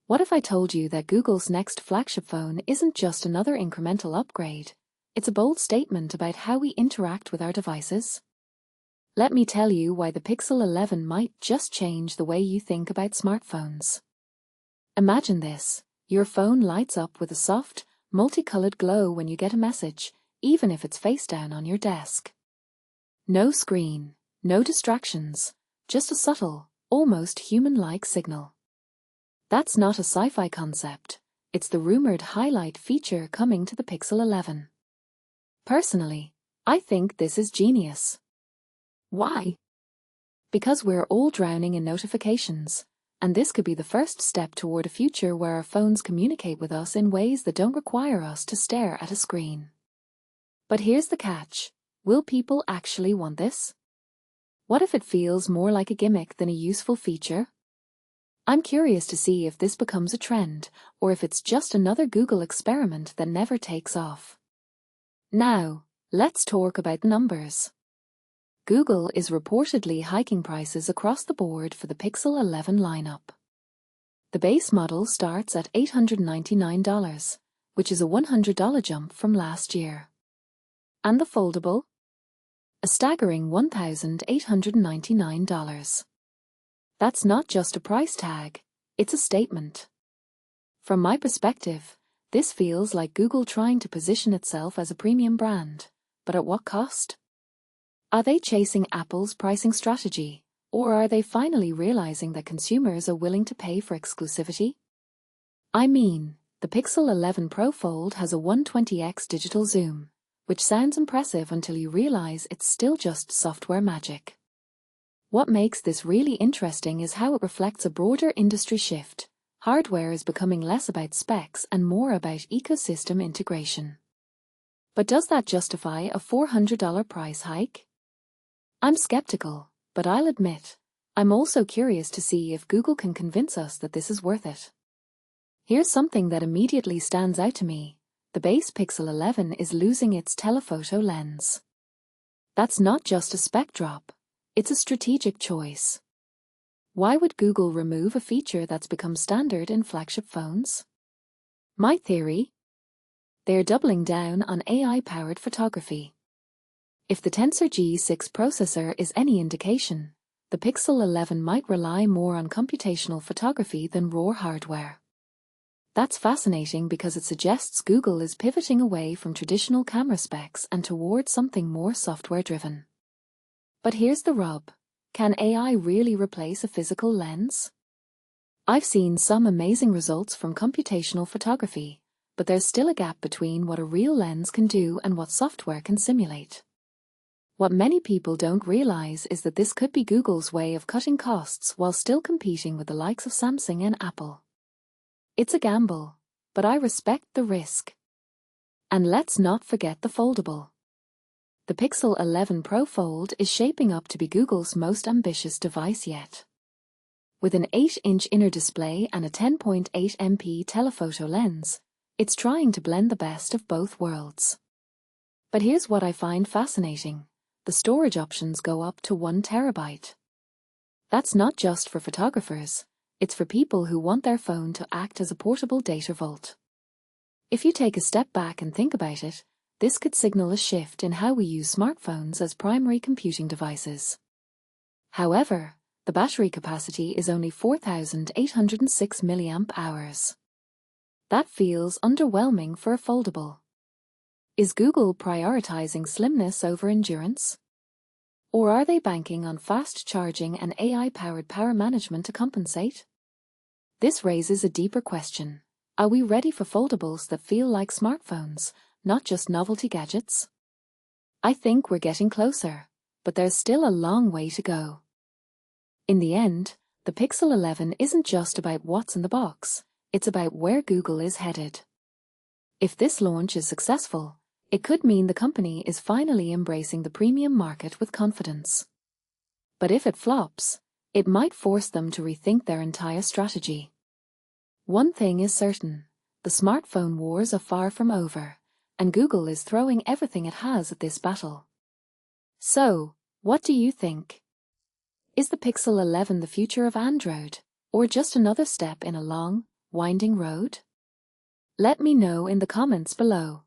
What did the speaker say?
What if I told you that Google's next flagship phone isn't just another incremental upgrade? It's a bold statement about how we interact with our devices. Let me tell you why the Pixel 11 might just change the way you think about smartphones. Imagine this: your phone lights up with a soft, multicolored glow when you get a message, even if it's face down on your desk. No screen, no distractions, just a subtle, almost human-like signal. That's not a sci-fi concept, it's the rumored HiLight feature coming to the Pixel 11. Personally, I think this is genius. Why? Because we're all drowning in notifications, and this could be the first step toward a future where our phones communicate with us in ways that don't require us to stare at a screen. But here's the catch: will people actually want this? What if it feels more like a gimmick than a useful feature? I'm curious to see if this becomes a trend, or if it's just another Google experiment that never takes off. Now, let's talk about the numbers. Google is reportedly hiking prices across the board for the Pixel 11 lineup. The base model starts at $899, which is a $100 jump from last year. And the foldable? A staggering $1,899. That's not just a price tag, it's a statement. From my perspective, this feels like Google trying to position itself as a premium brand, but at what cost? Are they chasing Apple's pricing strategy, or are they finally realizing that consumers are willing to pay for exclusivity? I mean, the Pixel 11 Pro Fold has a 120x digital zoom, which sounds impressive until you realize it's still just software magic. What makes this really interesting is how it reflects a broader industry shift. Hardware is becoming less about specs and more about ecosystem integration. But does that justify a $400 price hike? I'm skeptical, but I'll admit, I'm also curious to see if Google can convince us that this is worth it. Here's something that immediately stands out to me: the base Pixel 11 is losing its telephoto lens. That's not just a spec drop. It's a strategic choice. Why would Google remove a feature that's become standard in flagship phones? My theory? They're doubling down on AI-powered photography. If the Tensor G6 processor is any indication, the Pixel 11 might rely more on computational photography than raw hardware. That's fascinating because it suggests Google is pivoting away from traditional camera specs and towards something more software-driven. But here's the rub: can AI really replace a physical lens? I've seen some amazing results from computational photography, but there's still a gap between what a real lens can do and what software can simulate. What many people don't realize is that this could be Google's way of cutting costs while still competing with the likes of Samsung and Apple. It's a gamble, but I respect the risk. And let's not forget the foldable. The Pixel 11 Pro Fold is shaping up to be Google's most ambitious device yet. With an 8-inch inner display and a 10.8 MP telephoto lens, it's trying to blend the best of both worlds. But here's what I find fascinating: the storage options go up to 1 terabyte. That's not just for photographers, it's for people who want their phone to act as a portable data vault. If you take a step back and think about it, this could signal a shift in how we use smartphones as primary computing devices. However, the battery capacity is only 4,806 mAh. That feels underwhelming for a foldable. Is Google prioritizing slimness over endurance? Or are they banking on fast charging and AI-powered power management to compensate? This raises a deeper question: are we ready for foldables that feel like smartphones, not just novelty gadgets? I think we're getting closer, but there's still a long way to go. In the end, the Pixel 11 isn't just about what's in the box, it's about where Google is headed. If this launch is successful, it could mean the company is finally embracing the premium market with confidence. But if it flops, it might force them to rethink their entire strategy. One thing is certain: the smartphone wars are far from over, and Google is throwing everything it has at this battle. So, what do you think? Is the Pixel 11 the future of Android, or just another step in a long, winding road? Let me know in the comments below.